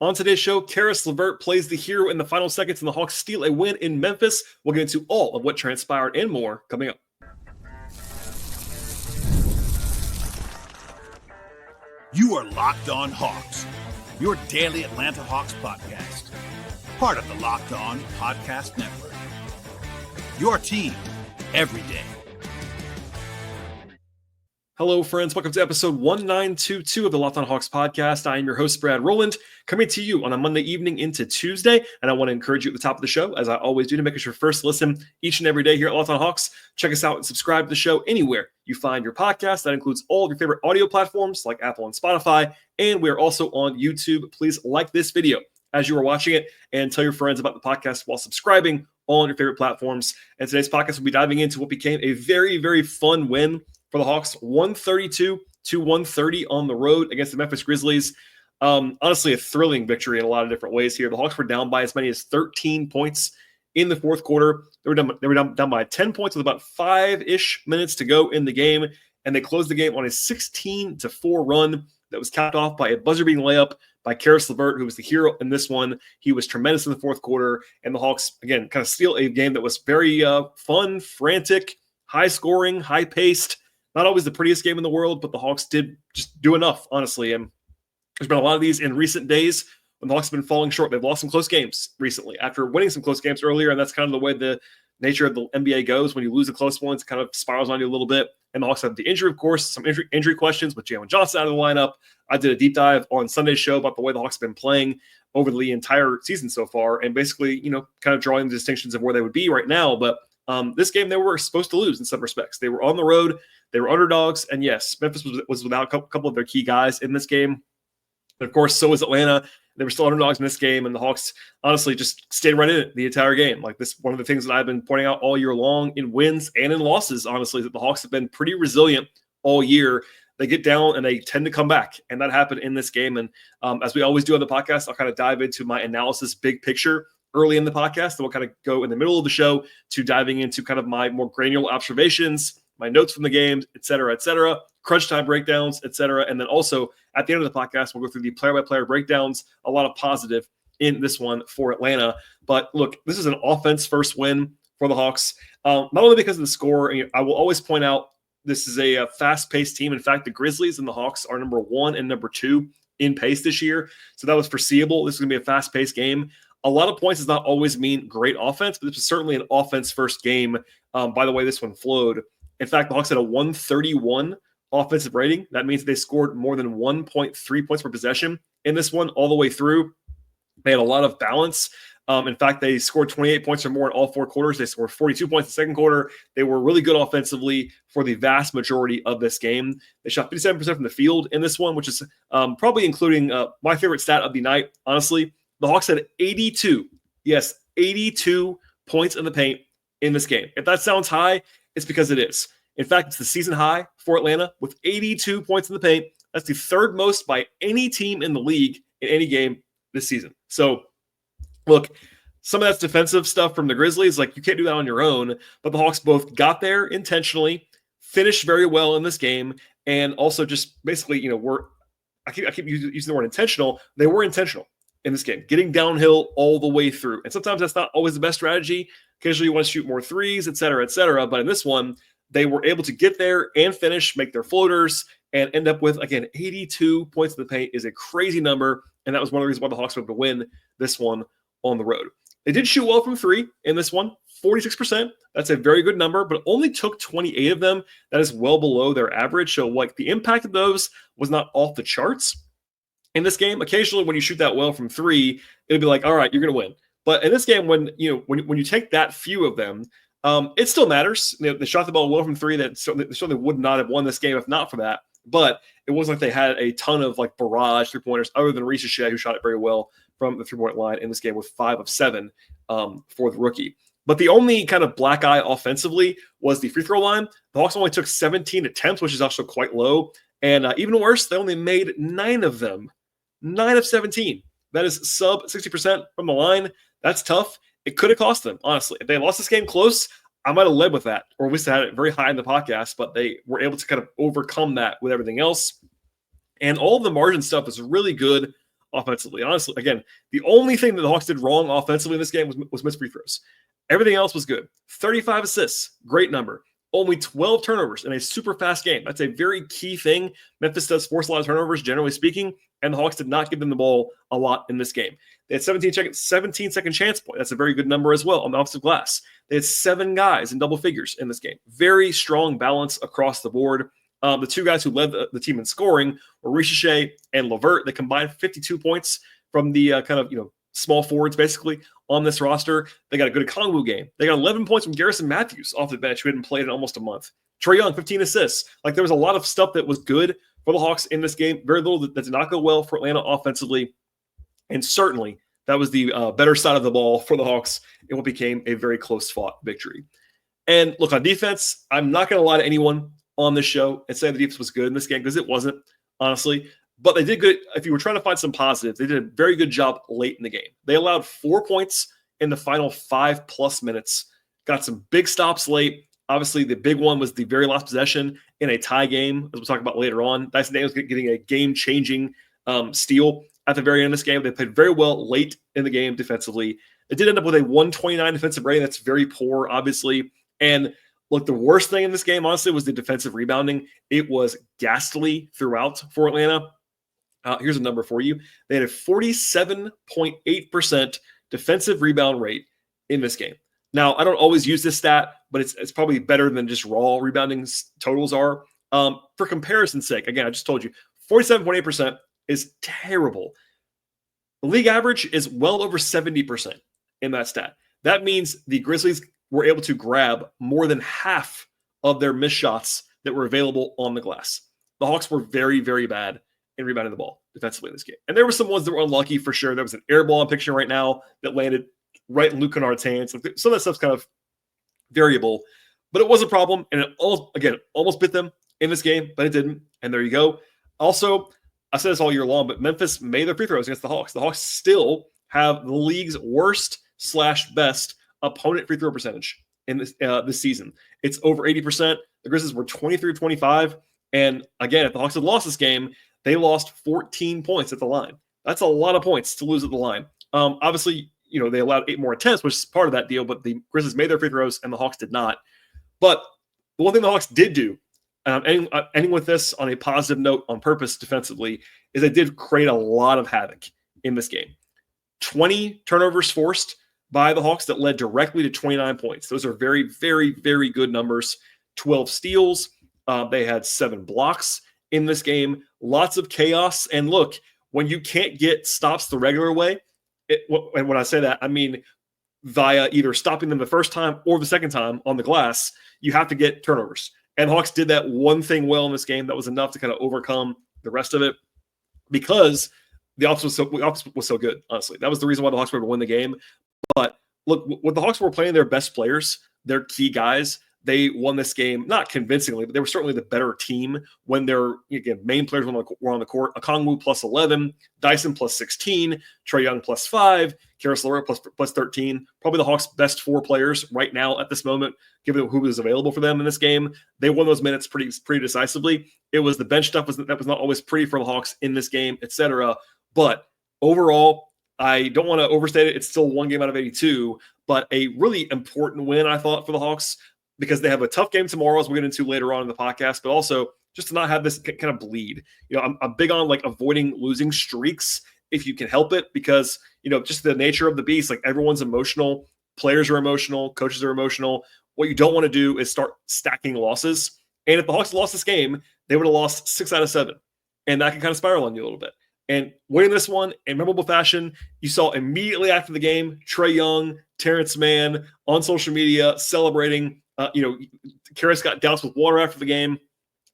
On today's show, Caris LeVert plays the hero in the final seconds and the Hawks steal a win in Memphis. We'll get into all of what transpired and more coming up. You are Locked On Hawks, your daily Atlanta Hawks podcast. Part of the Locked On Podcast Network. Your team every day. Hello, friends. Welcome to episode 1922 of the Locked On Hawks podcast. I am your host, Brad Rowland, coming to you on a Monday evening into Tuesday. And I want to encourage you at the top of the show, as I always do, to make us your first listen each and every day here at Locked On Hawks. Check us out and subscribe to the show anywhere you find your podcast. That includes all of your favorite audio platforms like Apple and Spotify. And we are also on YouTube. Please like this video as you are watching it and tell your friends about the podcast while subscribing on your favorite platforms. And today's podcast will be diving into what became a very, very fun win for the Hawks, 132-130 on the road against the Memphis Grizzlies. Honestly, a thrilling victory in a lot of different ways here. The Hawks were down by as many as 13 points in the fourth quarter. They were down by 10 points with about 5-ish minutes to go in the game, and they closed the game on a 16-4 run that was capped off by a buzzer-beating layup by Caris LeVert, who was the hero in this one. He was tremendous in the fourth quarter, and the Hawks, again, kind of steal a game that was very fun, frantic, high-scoring, high-paced. Not always the prettiest game in the world, but the Hawks did just do enough, honestly. And there's been a lot of these in recent days when the Hawks have been falling short. They've lost some close games recently after winning some close games earlier, and that's kind of the way the nature of the NBA goes. When you lose the close ones, it kind of spirals on you a little bit. And the Hawks have the injury, of course, some injury questions with Jalen Johnson out of the lineup. I did a deep dive on Sunday's show about the way the Hawks have been playing over the entire season so far, and basically, kind of drawing the distinctions of where they would be right now. But this game, they were supposed to lose in some respects. They were on the road. They were underdogs. And yes, Memphis was without a couple of their key guys in this game. But of course, so was Atlanta. They were still underdogs in this game. And the Hawks honestly just stayed right in it the entire game. Like this, one of the things that I've been pointing out all year long in wins and in losses, honestly, that the Hawks have been pretty resilient all year. They get down and they tend to come back. And that happened in this game. And as we always do on the podcast, I'll kind of dive into my analysis, big picture, early in the podcast. Then we'll kind of go in the middle of the show to diving into kind of my more granular observations, my notes from the games, et cetera, crunch time breakdowns, et cetera. And then also at the end of the podcast, we'll go through the player-by-player breakdowns, a lot of positive in this one for Atlanta. But look, this is an offense-first win for the Hawks, not only because of the score. I will always point out this is a fast-paced team. In fact, the Grizzlies and the Hawks are number 1 and number 2 in pace this year. So that was foreseeable. This is going to be a fast-paced game. A lot of points does not always mean great offense, but this was certainly an offense-first game. By the way, this one flowed. In fact, the Hawks had a 131 offensive rating. That means they scored more than 1.3 points per possession in this one all the way through. They had a lot of balance. In fact, they scored 28 points or more in all 4 quarters. They scored 42 points in the second quarter. They were really good offensively for the vast majority of this game. They shot 57% from the field in this one, which is probably including my favorite stat of the night, honestly. The Hawks had 82 points in the paint in this game. If that sounds high, it's because it is. In fact, it's the season high for Atlanta with 82 points in the paint. That's the third most by any team in the league in any game this season. So, look, some of that's defensive stuff from the Grizzlies. Like, you can't do that on your own. But the Hawks both got there intentionally, finished very well in this game, and also just basically, I keep using the word intentional. They were intentional in this game, getting downhill all the way through. And sometimes that's not always the best strategy. Occasionally you want to shoot more threes, et cetera. But in this one, they were able to get there and finish, make their floaters, and end up with, again, 82 points in the paint is a crazy number. And that was one of the reasons why the Hawks were able to win this one on the road. They did shoot well from 3 in this one, 46%. That's a very good number, but only took 28 of them. That is well below their average. So, the impact of those was not off the charts. In this game, occasionally when you shoot that well from 3, it'll be like, all right, you're going to win. But in this game, when you take that few of them, it still matters. They shot the ball well from 3. That certainly would not have won this game if not for that. But it wasn't like they had a ton of barrage 3-pointers other than Risacher, who shot it very well from the 3-point line in this game with 5 of 7 for the rookie. But the only kind of black eye offensively was the free throw line. The Hawks only took 17 attempts, which is also quite low. And even worse, they only made 9 of them. 9 of 17. That is sub 60% from the line. That's tough. It could have cost them, honestly. If they lost this game close, I might have led with that, or at least had it very high in the podcast, but they were able to kind of overcome that with everything else. And all of the margin stuff is really good offensively. Honestly, again, the only thing that the Hawks did wrong offensively in this game was miss free throws. Everything else was good. 35 assists, great number. Only 12 turnovers in a super fast game. That's a very key thing. Memphis does force a lot of turnovers, generally speaking, and the Hawks did not give them the ball a lot in this game. They had 17-second chance point. That's a very good number as well on the offensive glass. They had 7 guys in double figures in this game. Very strong balance across the board. The 2 guys who led the team in scoring were Risacher and LeVert. They combined 52 points from the small forwards, basically, on this roster. They got a good Okongwu game. They got 11 points from Garrison Matthews off the bench, who hadn't played in almost a month. Trae Young, 15 assists. Like, there was a lot of stuff that was good for the Hawks in this game. Very little that did not go well for Atlanta offensively. And certainly, that was the better side of the ball for the Hawks in what became a very close-fought victory. And look, on defense, I'm not going to lie to anyone on this show and say the defense was good in this game, because it wasn't, honestly. But they did good. If you were trying to find some positives, they did a very good job late in the game. They allowed 4 points in the final 5+ minutes, got some big stops late. Obviously, the big one was the very last possession in a tie game, as we'll talk about later on. Dyson Daniels getting a game-changing steal at the very end of this game. They played very well late in the game defensively. They did end up with a 129 defensive rating. That's very poor, obviously. And look, the worst thing in this game, honestly, was the defensive rebounding. It was ghastly throughout for Atlanta. Here's a number for you. They had a 47.8% defensive rebound rate in this game. Now, I don't always use this stat, but it's probably better than just raw rebounding totals are. For comparison's sake, again, I just told you, 47.8% is terrible. The league average is well over 70% in that stat. That means the Grizzlies were able to grab more than half of their missed shots that were available on the glass. The Hawks were very, very bad in rebounding the ball defensively in this game. And there were some ones that were unlucky for sure. There was an air ball I'm picturing right now that landed right in Luke Kennard's hands. Some of that stuff's kind of variable, but it was a problem. And it almost bit them in this game, but it didn't. And there you go. Also, I said this all year long, but Memphis made their free throws against the Hawks. The Hawks still have the league's worst/best opponent free throw percentage in this season. It's over 80%. The Grizzlies were 23-25. And again, if the Hawks had lost this game, they lost 14 points at the line. That's a lot of points to lose at the line. Obviously, they allowed 8 more attempts, which is part of that deal, but the Grizzlies made their free throws and the Hawks did not. But the one thing the Hawks did do, ending with this on a positive note on purpose defensively, is they did create a lot of havoc in this game. 20 turnovers forced by the Hawks that led directly to 29 points. Those are very, very, very good numbers. 12 steals. They had 7 blocks in this game. Lots of chaos. And look, when you can't get stops the regular way, and when I say that, I mean via either stopping them the first time or the second time on the glass, you have to get turnovers. And the Hawks did that one thing well in this game. That was enough to kind of overcome the rest of it, because the offense was so good, honestly. That was the reason why the Hawks were able to win the game. But look, when the Hawks were playing their best players, their key guys, they won this game, not convincingly, but they were certainly the better team when their main players were on the court. Okongwu plus 11, Dyson plus 16, Trae Young plus 5, Caris LeVert plus 13. Probably the Hawks' best 4 players right now at this moment, given who was available for them in this game. They won those minutes pretty decisively. It was the bench stuff that was not always pretty for the Hawks in this game, etc. But overall, I don't want to overstate it. It's still 1 game out of 82, but a really important win, I thought, for the Hawks, because they have a tough game tomorrow, as we'll get into later on in the podcast, but also just to not have this kind of bleed. I'm big on avoiding losing streaks if you can help it, because, just the nature of the beast, everyone's emotional, players are emotional, coaches are emotional. What you don't want to do is start stacking losses. And if the Hawks lost this game, they would have lost 6 out of 7. And that can kind of spiral on you a little bit. And winning this one in memorable fashion, you saw immediately after the game, Trae Young, Terrence Mann on social media celebrating. Caris got doused with water after the game.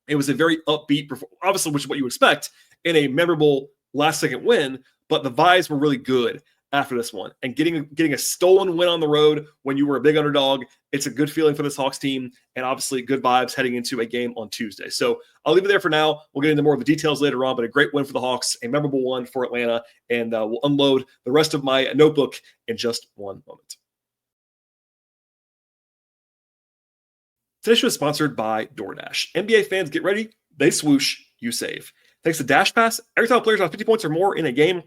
It was a very upbeat performance, obviously, which is what you expect in a memorable last-second win, but the vibes were really good after this one. And getting a stolen win on the road when you were a big underdog, it's a good feeling for this Hawks team, and obviously good vibes heading into a game on Tuesday. So I'll leave it there for now. We'll get into more of the details later on, but a great win for the Hawks, a memorable one for Atlanta, and we'll unload the rest of my notebook in just one moment. Today's show is sponsored by DoorDash. NBA fans, get ready. They swoosh, you save. Thanks to Dash Pass, every time a player has 50 points or more in a game,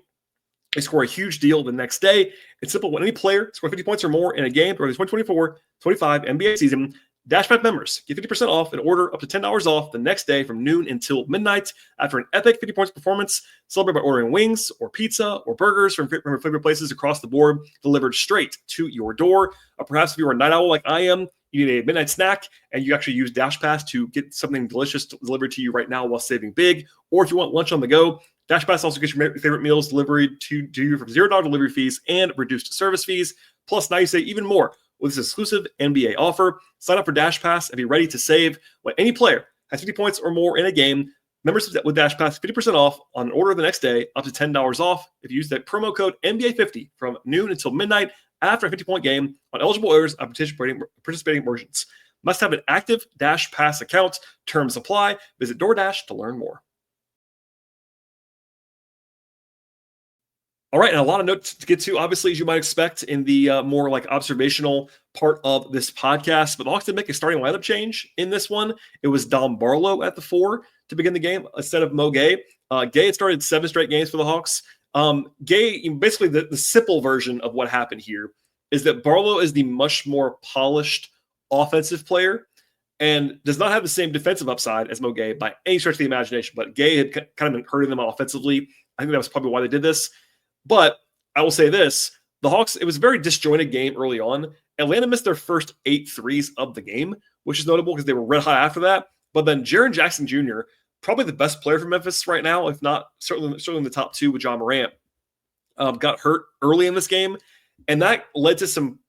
They score a huge deal the next day. It's simple. When any player scores 50 points or more in a game during the 2024-25 NBA season, DashPass members get 50% off and order up to $10 off the next day from noon until midnight after an epic 50 points performance. Celebrate by ordering wings or pizza or burgers from your favorite places across the board delivered straight to your door. Or perhaps if you're a night owl like I am, you need a midnight snack and you actually use DashPass to get something delicious delivered to you right now while saving big. Or if you want lunch on the go, DashPass also gets your favorite meals delivered to you for $0 delivery fees and reduced service fees. Plus, now you save even more with this exclusive NBA offer. Sign up for DashPass and be ready to save when any player has 50 points or more in a game. Members with DashPass, 50% off on an order the next day, up to $10 off if you use that promo code NBA50 from noon until midnight after a 50-point game on eligible orders of participating merchants. Must have an active DashPass account. Terms apply. Visit DoorDash to learn more. All right, and a lot of notes to get to, obviously, as you might expect in the more like observational part of this podcast. But the Hawks did make a starting lineup change in this one. It was Dom Barlow at the 4 to begin the game instead of Mo Gay. Gay had started 7 straight games for the Hawks. Gay, basically the simple version of what happened here is that Barlow is the much more polished offensive player and does not have the same defensive upside as Mo Gay by any stretch of the imagination. But Gay had kind of been hurting them offensively. I think that was probably why they did this. But I will say this, the Hawks, it was a very disjointed game early on. Atlanta missed their first 8 threes of the game, which is notable because they were red hot after that. But then Jaren Jackson Jr., probably the best player for Memphis right now, if not certainly in the top 2 with John Morant, got hurt early in this game. And that led to some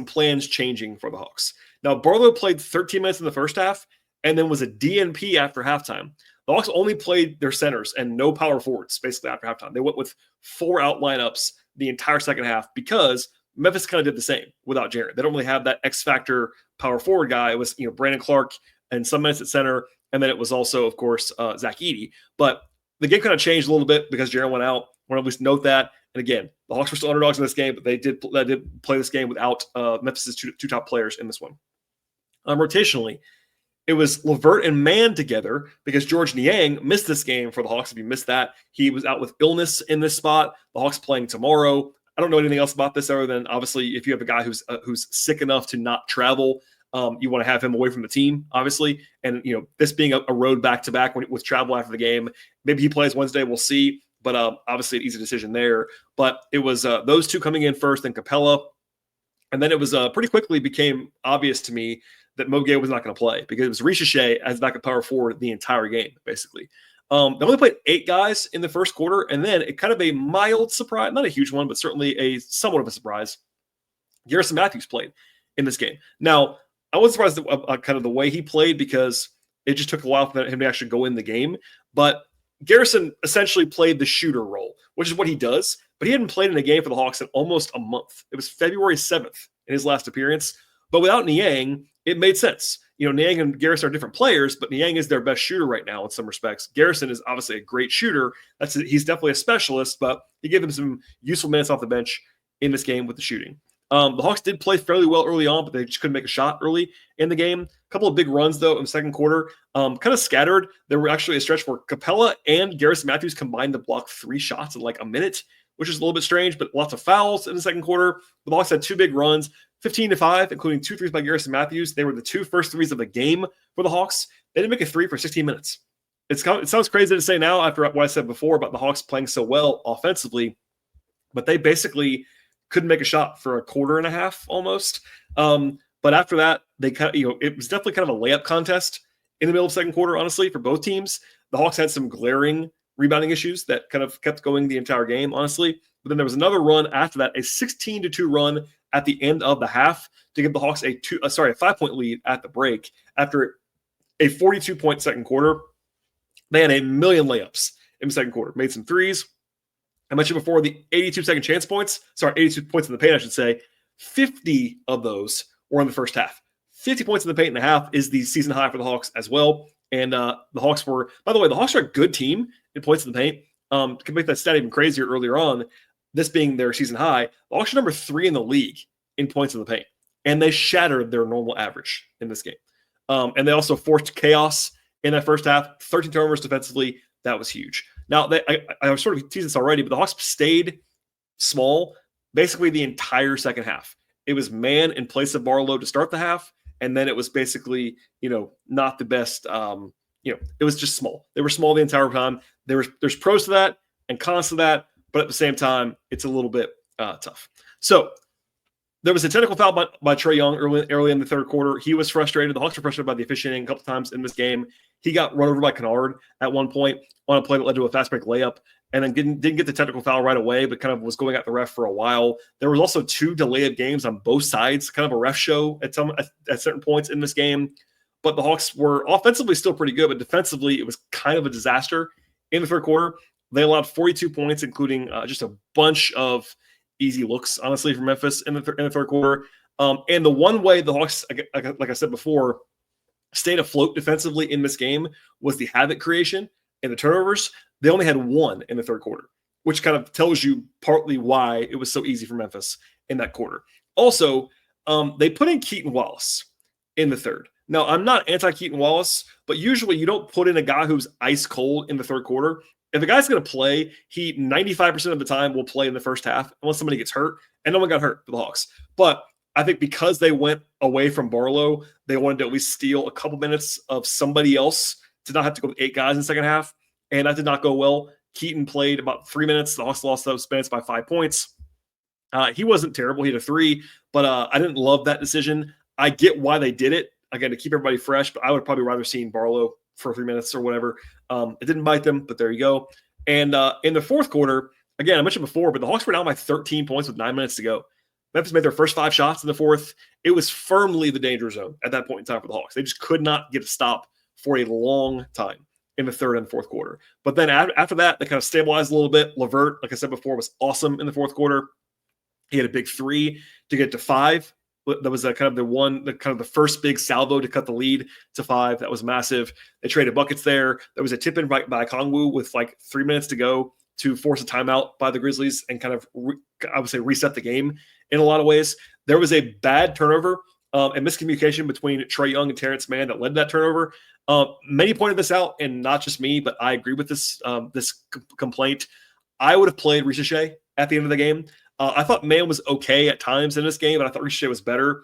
plans changing for the Hawks. Now, Barlow played 13 minutes in the first half and then was a DNP after halftime. The Hawks only played their centers and no power forwards basically after halftime. They went with 4 out lineups the entire second half because Memphis kind of did the same without Jaren. They don't really have that X factor power forward guy. It was Brandon Clark and some minutes at center, and then it was also, of course, Zach Edey. But the game kind of changed a little bit because Jaren went out. I want to at least note that. And again, the Hawks were still underdogs in this game, but they did play this game without Memphis's two top players in this one. Rotationally, it was LeVert and Mann together because George Niang missed this game for the Hawks. If you missed that, he was out with illness in this spot. The Hawks playing tomorrow. I don't know anything else about this other than obviously if you have a guy who's sick enough to not travel, you want to have him away from the team, obviously. And this being a road back-to-back with travel after the game, maybe he plays Wednesday. We'll see. But obviously an easy decision there. But it was those two coming in first, then Capella. And then it was pretty quickly became obvious to me that Mo Gay was not going to play because it was Risacher as backup power forward the entire game, basically. They only played 8 guys in the first quarter, and then it kind of a mild surprise, not a huge one, but certainly a somewhat of a surprise. Garrison Matthews played in this game. Now, I was surprised at kind of the way he played because it just took a while for him to actually go in the game. But Garrison essentially played the shooter role, which is what he does, but he hadn't played in a game for the Hawks in almost a month. It was February 7th in his last appearance. But without Niang, it made sense. Niang and Garrison are different players, but Niang is their best shooter right now in some respects. Garrison is obviously a great shooter. He's definitely a specialist, but he gave him some useful minutes off the bench in this game with the shooting. The Hawks did play fairly well early on, but they just couldn't make a shot early in the game. A couple of big runs, though, in the second quarter. Kind of scattered. There were actually a stretch where Capella and Garrison Matthews combined to block 3 shots in like a minute, which is a little bit strange, but lots of fouls in the second quarter. The Hawks had 2 big runs, 15-5, including 2 threes by Garrison Matthews. They were the 2 first threes of the game for the Hawks. They didn't make a 3 for 16 minutes. It sounds crazy to say now after what I said before about the Hawks playing so well offensively, but they basically couldn't make a shot for a quarter and a half almost. But after that, they it was definitely kind of a layup contest in the middle of the second quarter, honestly, for both teams. The Hawks had some glaring rebounding issues that kind of kept going the entire game, honestly. But then there was another run after that, a 16-2 run at the end of the half to give the Hawks a 5-point lead at the break after a 42-point second quarter. They had a million layups in the second quarter, made some threes. I mentioned before the 82 points in the paint, I should say. 50 of those were in the first half. 50 points in the paint and a half is the season high for the Hawks as well. And the Hawks were, by the way, the Hawks are a good team in points in the paint. To make that stat even crazier earlier on, this being their season high, the Hawks are number 3 in the league in points in the paint. And they shattered their normal average in this game. And they also forced chaos in that first half. 13 turnovers defensively. That was huge. Now, I was sort of teasing this already, but the Hawks stayed small basically the entire second half. It was man in place of Barlow to start the half, and then it was basically, not the best. It was just small. They were small the entire time. There's pros to that and cons to that, but at the same time, it's a little bit tough. So there was a technical foul by Trae Young early in the third quarter. He was frustrated. The Hawks were frustrated by the officiating a couple times in this game. He got run over by Kennard at one point on a play that led to a fast break layup, and then didn't get the technical foul right away, but kind of was going at the ref for a while. There was also 2 delayed games on both sides, kind of a ref show at certain points in this game. But the Hawks were offensively still pretty good, but defensively it was kind of a disaster in the third quarter. They allowed 42 points, including just a bunch of easy looks, honestly, from Memphis in the third quarter. And the one way the Hawks, like I said before, stayed afloat defensively in this game was the havoc creation and the turnovers. They only had 1 in the third quarter, which kind of tells you partly why it was so easy for Memphis in that quarter. Also, they put in Keaton Wallace in the third. Now, I'm not anti-Keaton Wallace, but usually you don't put in a guy who's ice cold in the third quarter. If a guy's going to play, he 95% of the time will play in the first half unless somebody gets hurt, and no one got hurt for the Hawks. But I think because they went away from Barlow, they wanted to at least steal a couple minutes of somebody else to not have to go with 8 guys in the second half, and that did not go well. Keaton played about 3 minutes. The Hawks lost those minutes by 5 points. He wasn't terrible. He had a 3, but I didn't love that decision. I get why they did it, again, to keep everybody fresh, but I would probably rather seen Barlow for 3 minutes or whatever. It didn't bite them, but there you go. And in the fourth quarter, again, I mentioned before, but the Hawks were down by 13 points with 9 minutes to go. Memphis made their first 5 shots in the fourth. It was firmly the danger zone at that point in time for the Hawks. They just could not get a stop for a long time in the third and fourth quarter. But then after that, they kind of stabilized a little bit. LeVert, like I said before, was awesome in the fourth quarter. He had a big 3 to get to 5. That was the first big salvo to cut the lead to 5. That was massive. They traded buckets there. There was a tip in by Kongwu with like 3 minutes to go to force a timeout by the Grizzlies and kind of, reset the game in a lot of ways. There was a bad turnover and miscommunication between Trae Young and Terrence Mann that led to that turnover. Many pointed this out, and not just me, but I agree with this complaint. I would have played Risacher at the end of the game. I thought Mann was okay at times in this game, but I thought Risacher was better.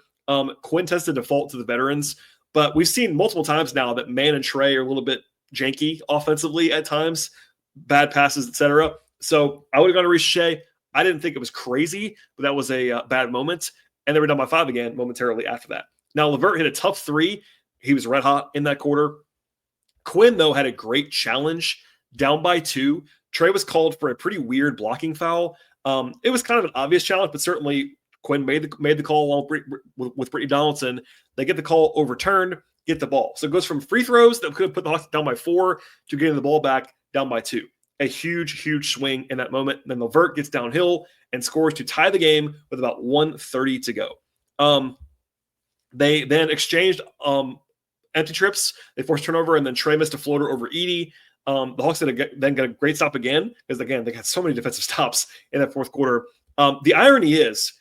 Quinn tends to default to the veterans, but we've seen multiple times now that Mann and Trae are a little bit janky offensively at times, bad passes, etc. So I would have gone to Risacher. I didn't think it was crazy, but that was a bad moment. And they were down by 5 again momentarily after that. Now, LeVert hit a tough 3. He was red hot in that quarter. Quinn, though, had a great challenge down by 2. Trae was called for a pretty weird blocking foul. It was kind of an obvious challenge, but certainly Quinn made the call along with Brittany Donaldson. They get the call overturned, get the ball. So it goes from free throws that could have put the Hawks down by 4 to getting the ball back down by 2. A huge, huge swing in that moment. And then LeVert gets downhill and scores to tie the game with about 1:30 to go. They then exchanged empty trips. They forced turnover, and then Trae missed a floater over Edey. The Hawks then got a great stop again, because, again, they got so many defensive stops in that fourth quarter. The irony is,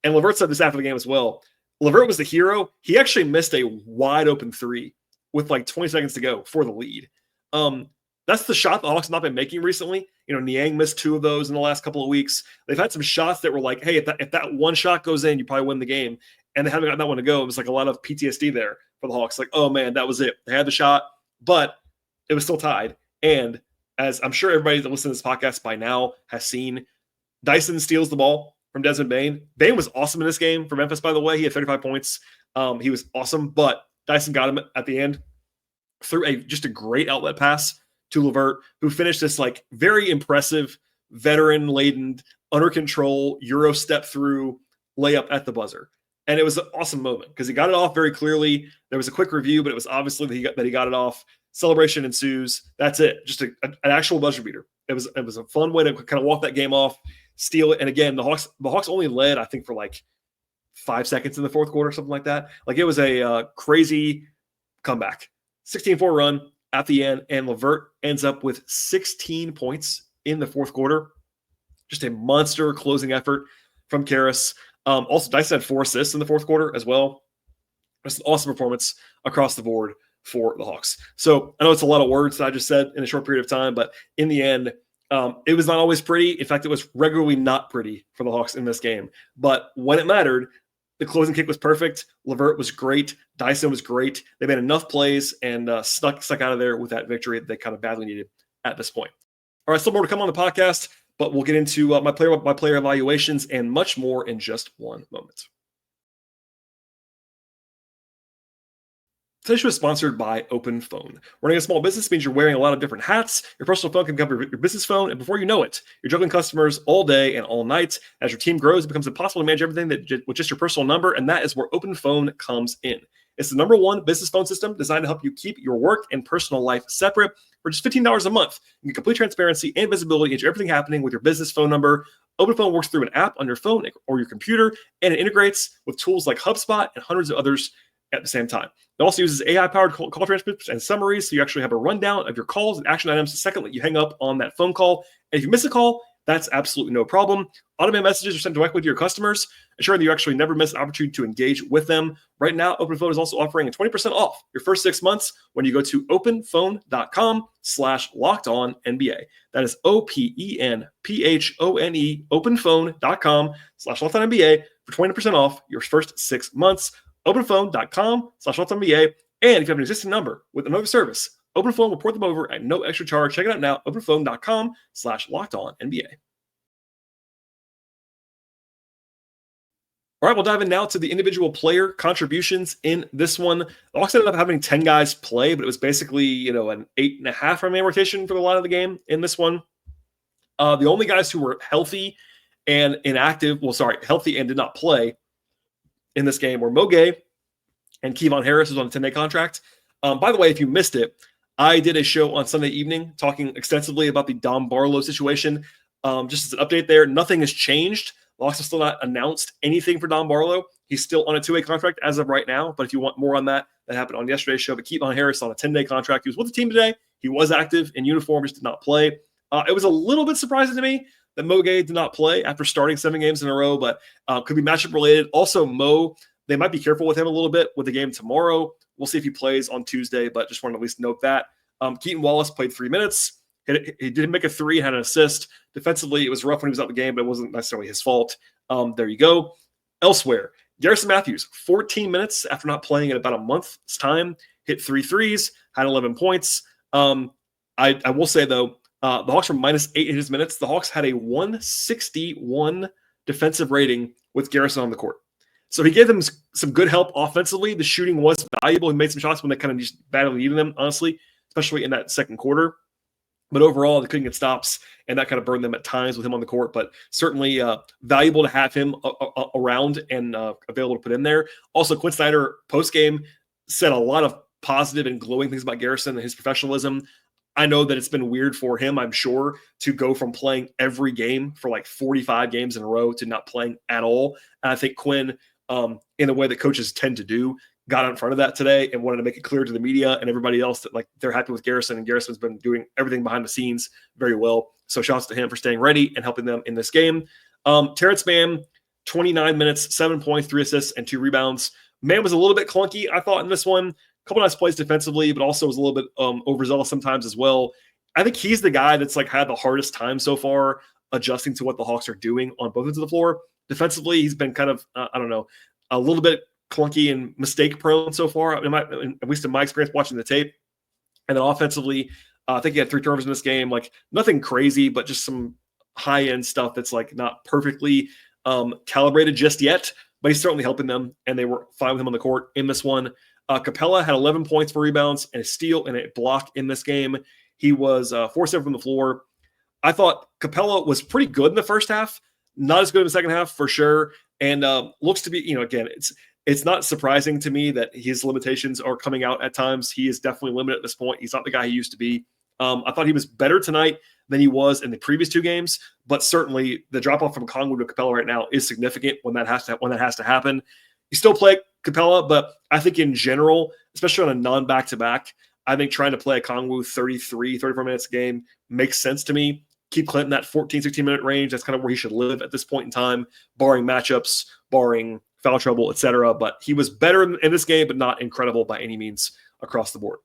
and LeVert said this after the game as well, LeVert was the hero. He actually missed a wide-open 3 with like 20 seconds to go for the lead. That's the shot the Hawks have not been making recently. Niang missed 2 of those in the last couple of weeks. They've had some shots that were like, hey, if that one shot goes in, you probably win the game. And they haven't gotten that one to go. It was like a lot of PTSD there for the Hawks. Like, oh, man, that was it. They had the shot, but it was still tied. And as I'm sure everybody that listens to this podcast by now has seen, Dyson steals the ball from Desmond Bane. Bane was awesome in this game for Memphis, by the way. He had 35 points. He was awesome, but Dyson got him at the end through just a great outlet pass to LeVert, who finished this like very impressive, veteran-laden, under control, Euro step through layup at the buzzer. And it was an awesome moment because he got it off very clearly. There was a quick review, but it was obviously that he got it off. Celebration ensues. That's it. Just an actual buzzer beater. It was a fun way to kind of walk that game off, steal it. And again, the Hawks only led, I think, for like 5 seconds in the fourth quarter, something like that. Like, it was a crazy comeback. 16-4 run at the end, and LeVert ends up with 16 points in the fourth quarter. Just a monster closing effort from Caris. Also, Dyson had 4 assists in the fourth quarter as well. Just an awesome performance across the board for the Hawks. So I know it's a lot of words that I just said in a short period of time, but in the end, it was not always pretty. In fact, it was regularly not pretty for the Hawks in this game. But when it mattered, the closing kick was perfect. LeVert was great. Dyson was great. They made enough plays and stuck out of there with that victory that they kind of badly needed at this point. All right, still more to come on the podcast, but we'll get into my player evaluations and much more in just one moment. Today's show is sponsored by OpenPhone. Running a small business means you're wearing a lot of different hats. Your personal phone can become your business phone, and before you know it, you're juggling customers all day and all night. As your team grows, it becomes impossible to manage everything with just your personal number, and that is where OpenPhone comes in. It's the #1 business phone system designed to help you keep your work and personal life separate. For just $15 a month, you get complete transparency and visibility into everything happening with your business phone number. OpenPhone works through an app on your phone or your computer, and it integrates with tools like HubSpot and hundreds of others at the same time. It also uses AI-powered call transcripts and summaries, so you actually have a rundown of your calls and action items the second that you hang up on that phone call. And if you miss a call, that's absolutely no problem. Automated messages are sent directly to your customers, ensuring that you actually never miss an opportunity to engage with them. Right now, OpenPhone is also offering a 20% off your first 6 months when you go to openphone.com/lockedonnba. That is OPENPHONE, openphone.com/lockedonnba for 20% off your first 6 months. openphone.com/lockedonnba. And if you have an existing number with another service, OpenPhone will port them over at no extra charge. Check it out now, openphone.com/lockedonnba. All right, we'll dive in now to the individual player contributions in this one. The Hawks ended up having 10 guys play, but it was basically, an 8.5 man rotation for a lot of the game in this one. The only guys who were healthy and healthy and did not play in this game were Mo Gay and Kevon Harris, who's on a 10-day contract. By the way, if you missed it, I did a show on Sunday evening talking extensively about the Dom Barlow situation. Just as an update there, nothing has changed. The Hawks have still not announced anything for Dom Barlow. He's still on a 2-way contract as of right now, but if you want more on that, that happened on yesterday's show. But Kevon Harris on a 10-day contract. He was with the team today. He was active in uniform, just did not play. It was a little bit surprising to me that Mo Gay did not play after starting 7 games in a row, but could be matchup related. Also, Mo, they might be careful with him a little bit with the game tomorrow. We'll see if he plays on Tuesday, but just want to at least note that. Keaton Wallace played 3 minutes. He did make a 3, had an assist. Defensively, it was rough when he was out of the game, but it wasn't necessarily his fault. There you go. Elsewhere, Garrison Matthews, 14 minutes after not playing in about a month's time, hit 3 threes, had 11 points. I will say, though, the Hawks were -8 in his minutes. The Hawks had a 161 defensive rating with Garrison on the court. So he gave them some good help offensively. The shooting was valuable. He made some shots when they kind of just badly needed them, honestly, especially in that second quarter. But overall, they couldn't get stops, and that kind of burned them at times with him on the court. But certainly valuable to have him around and available to put in there. Also, Quinn Snyder, post-game, said a lot of positive and glowing things about Garrison and his professionalism. I know that it's been weird for him, I'm sure, to go from playing every game for like 45 games in a row to not playing at all. And I think Quinn, in the way that coaches tend to do, got out in front of that today and wanted to make it clear to the media and everybody else that they're happy with Garrison, and Garrison's been doing everything behind the scenes very well. So shouts to him for staying ready and helping them in this game. Terrence Mann, 29 minutes, 7 points, 3 assists, and 2 rebounds. Mann was a little bit clunky, I thought, in this one. A couple nice plays defensively, but also was a little bit overzealous sometimes as well. I think he's the guy that's had the hardest time so far adjusting to what the Hawks are doing on both ends of the floor. Defensively, he's been kind of, a little bit clunky and mistake prone so far, at least in my experience watching the tape. And then offensively, I think he had 3 turnovers in this game. Nothing crazy, but just some high-end stuff that's not perfectly calibrated just yet, but he's certainly helping them, and they were fine with him on the court in this one. Capella had 11 points for rebounds and a steal and a block in this game. He was 4-7 from the floor. I thought Capella was pretty good in the first half, not as good in the second half for sure. And looks to be, again, it's not surprising to me that his limitations are coming out at times. He is definitely limited at this point. He's not the guy he used to be. I thought he was better tonight than he was in the previous 2 games, but certainly the drop off from Kongwu to Capella right now is significant when that has to happen. You still play Capella, but I think in general, especially on a non-back-to-back, I think trying to play a Kongwu 34 minutes a game makes sense to me. Keep Clinton that 14, 16-minute range. That's kind of where he should live at this point in time, barring matchups, barring foul trouble, etc. But he was better in this game, but not incredible by any means across the board.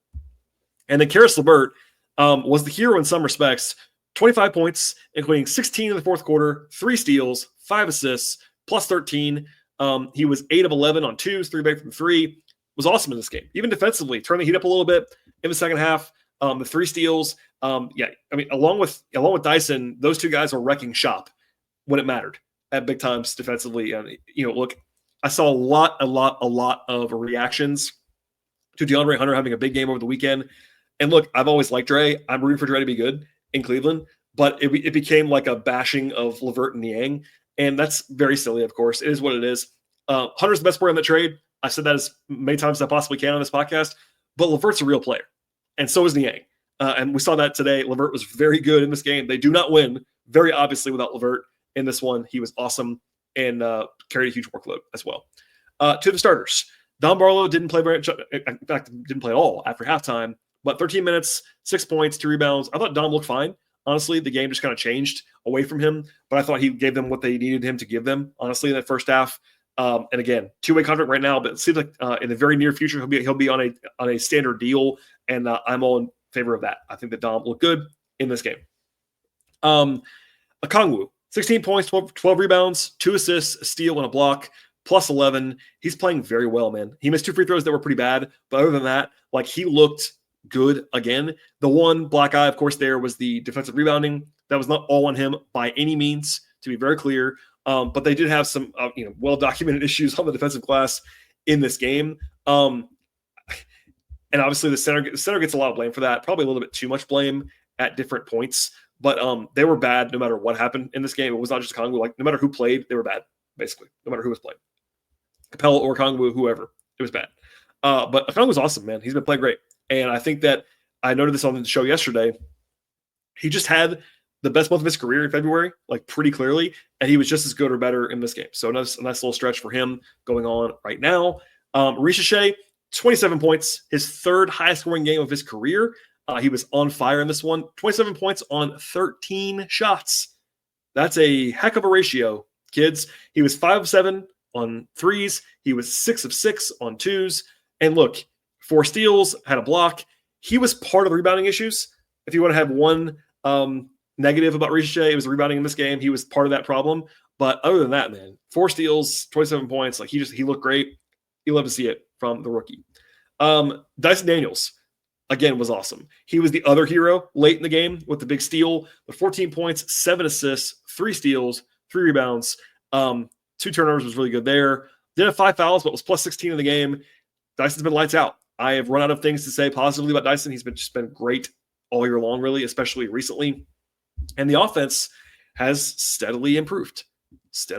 And then Caris LeVert was the hero in some respects. 25 points, including 16 in the fourth quarter, 3 steals, 5 assists, plus 13. He was 8 of 11 on twos, 3 back from 3. Was awesome in this game. Even defensively, turned the heat up a little bit in the second half. The 3 steals. Along with Dyson, those 2 guys were wrecking shop when it mattered at big times defensively. And look, I saw a lot of reactions to DeAndre Hunter having a big game over the weekend. And look, I've always liked Dre. I'm rooting for Dre to be good in Cleveland, but it became like a bashing of LeVert and Niang, and that's very silly. Of course, it is what it is. Hunter's the best player in the trade. I said that as many times as I possibly can on this podcast, but LeVert's a real player, and so is Niang. And we saw that today. LeVert was very good in this game. They do not win, very obviously, without LeVert in this one. He was awesome and carried a huge workload as well. To the starters, Don Barlow didn't play very much. In fact, didn't play at all after halftime. But 13 minutes, 6 points, 2 rebounds. I thought Dom looked fine. Honestly, the game just kind of changed away from him. But I thought he gave them what they needed him to give them, honestly, in that first half. And again, 2-way contract right now, but it seems like in the very near future he'll be on a standard deal, and I'm all in favor of that. I think that Dom looked good in this game. Okongwu, 16 points, 12 rebounds, 2 assists, a steal, and a block, plus 11. He's playing very well, man. He missed 2 free throws that were pretty bad, but other than that, like, he looked good again. The one black eye, of course, there was the defensive rebounding. That was not all on him by any means, to be very clear. But they did have some, well-documented issues on the defensive glass in this game. And obviously, the center gets a lot of blame for that. Probably a little bit too much blame at different points. But they were bad no matter what happened in this game. It was not just Okongwu. Like, no matter who played, they were bad, basically. No matter who was playing. Capella or Okongwu, whoever. It was bad. But Okongwu's awesome, man. He's been playing great. And I think that I noted this on the show yesterday. He just had the best month of his career in February, like, pretty clearly, and he was just as good or better in this game. So a nice little stretch for him going on right now. Risacher, 27 points, his 3rd highest scoring game of his career. He was on fire in this one. 27 points on 13 shots. That's a heck of a ratio, kids. He was 5 of 7 on threes. He was 6 of 6 on twos. And look, 4 steals, had a block. He was part of the rebounding issues. If you want to have one negative about Risacher, it was the rebounding in this game. He was part of that problem. But other than that, man, 4 steals, 27 points. Like, he looked great. You love to see it from the rookie. Dyson Daniels, again, was awesome. He was the other hero late in the game with the big steal. The 14 points, 7 assists, 3 steals, 3 rebounds. 2 turnovers was really good there. Did have 5 fouls, but was plus 16 in the game. Dyson's been lights out. I have run out of things to say positively about Dyson. He's just been great all year long, really, especially recently. And the offense has steadily improved. He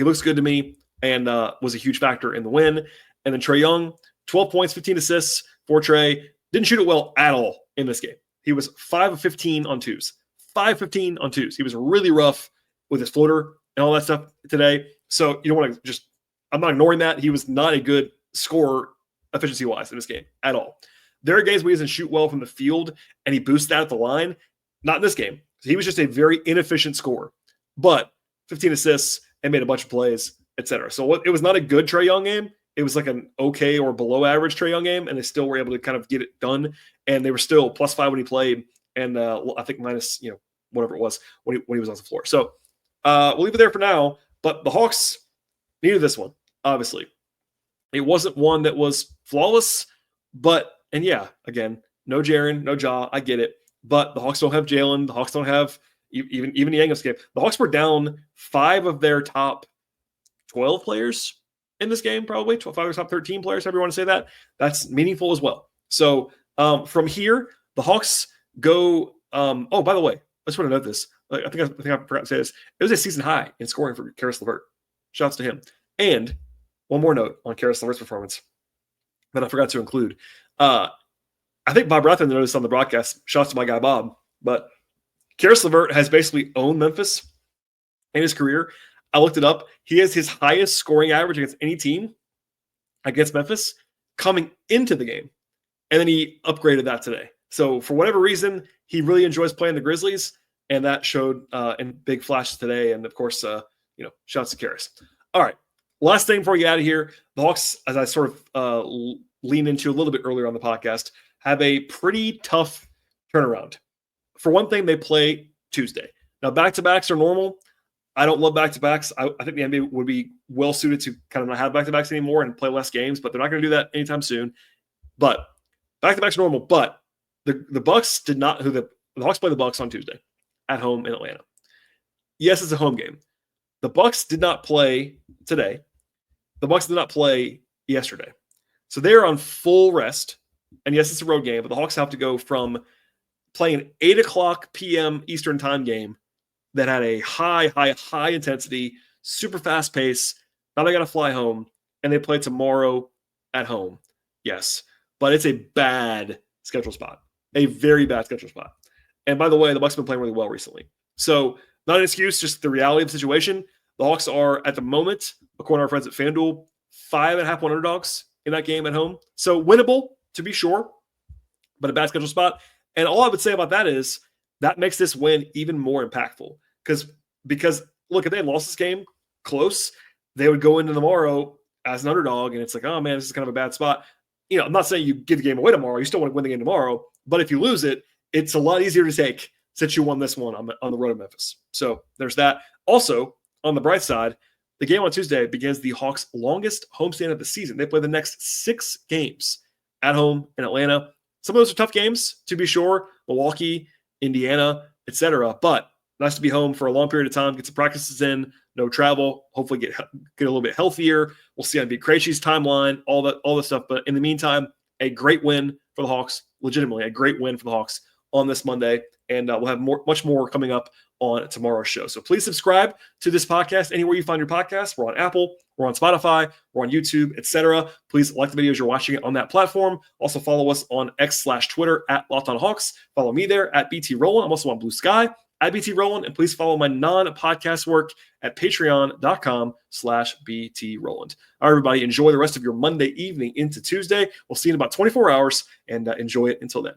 looks good to me and was a huge factor in the win. And then Trae Young, 12 points, 15 assists for Trae. Didn't shoot it well at all in this game. He was 5 of 15 on twos. 5-15 on twos. He was really rough with his floater and all that stuff today. So you don't want to just – I'm not ignoring that. He was not a good scorer efficiency-wise in this game at all. There are games where he doesn't shoot well from the field and he boosts that at the line. Not in this game. He was just a very inefficient scorer. But 15 assists and made a bunch of plays, etc. So it was not a good Trae Young game. It was like an okay or below average Trae Young game, and they still were able to kind of get it done. And they were still +5 when he played, and I think minus whatever it was when he was on the floor. So we'll leave it there for now. But the Hawks needed this one, obviously. It wasn't one that was flawless, but again, no Jaren, no Ja, I get it. But the Hawks don't have Jalen. The Hawks don't have even the Yankees game. The Hawks were down 5 of their top 12 players in this game, probably 5 of their top 13 players, however you want to say that. That's meaningful as well. So from here, the Hawks go. By the way, I just want to note this. I think I forgot to say this. It was a season high in scoring for Caris LeVert. Shouts to him. And one more note on Caris LeVert's performance that I forgot to include. I think Bob Rathman noticed on the broadcast. Shouts to my guy Bob. But Caris LeVert has basically owned Memphis in his career. I looked it up. He has his highest scoring average against any team against Memphis coming into the game. And then he upgraded that today. So for whatever reason, he really enjoys playing the Grizzlies. And that showed in big flashes today. And of course, shouts to Caris. All right. Last thing before we get out of here, the Hawks, as I sort of lean into a little bit earlier on the podcast, have a pretty tough turnaround. For one thing, they play Tuesday. Now, back-to-backs are normal. I don't love back-to-backs. I think the NBA would be well-suited to kind of not have back-to-backs anymore and play less games, but they're not going to do that anytime soon. But back-to-backs are normal. But the Bucks did not – the Hawks play the Bucks on Tuesday at home in Atlanta. Yes, it's a home game. The Bucks did not play today. The Bucks did not play yesterday. So they're on full rest. And yes, it's a road game, but the Hawks have to go from playing an 8 o'clock p.m. Eastern time game that had a high intensity, super fast pace. Now they got to fly home, and they play tomorrow at home. Yes, but it's a bad schedule spot, a very bad schedule spot. And by the way, the Bucks have been playing really well recently. So not an excuse, just the reality of the situation. The Hawks are, at the moment, according to our friends at FanDuel, 5.5 underdogs in that game at home. So winnable, to be sure, but a bad schedule spot. And all I would say about that is that makes this win even more impactful. Because look, if they had lost this game close, they would go into tomorrow as an underdog, and it's like, oh man, this is kind of a bad spot. I'm not saying you give the game away tomorrow. You still want to win the game tomorrow. But if you lose it, it's a lot easier to take since you won this one on the road in Memphis. So there's that. Also, on the bright side, the game on Tuesday begins the Hawks' longest homestand of the season. They play the next 6 games at home in Atlanta. Some of those are tough games, to be sure. Milwaukee, Indiana, etc. But nice to be home for a long period of time, get some practices in, no travel, hopefully get a little bit healthier. We'll see on Krejci's timeline, all the stuff. But in the meantime, a great win for the Hawks, legitimately a great win for the Hawks on this Monday. And we'll have much more coming up on tomorrow's show. So please subscribe to this podcast anywhere you find your podcast. We're on Apple, we're on Spotify, we're on YouTube, etc. Please like the videos you're watching it on that platform. Also follow us on X/Twitter at LockedOnHawks. Follow me there at BT Rowland. I'm also on Blue Sky at BT Rowland. And please follow my non-podcast work at patreon.com/BT Rowland. All right, everybody, enjoy the rest of your Monday evening into Tuesday. We'll see you in about 24 hours and enjoy it until then.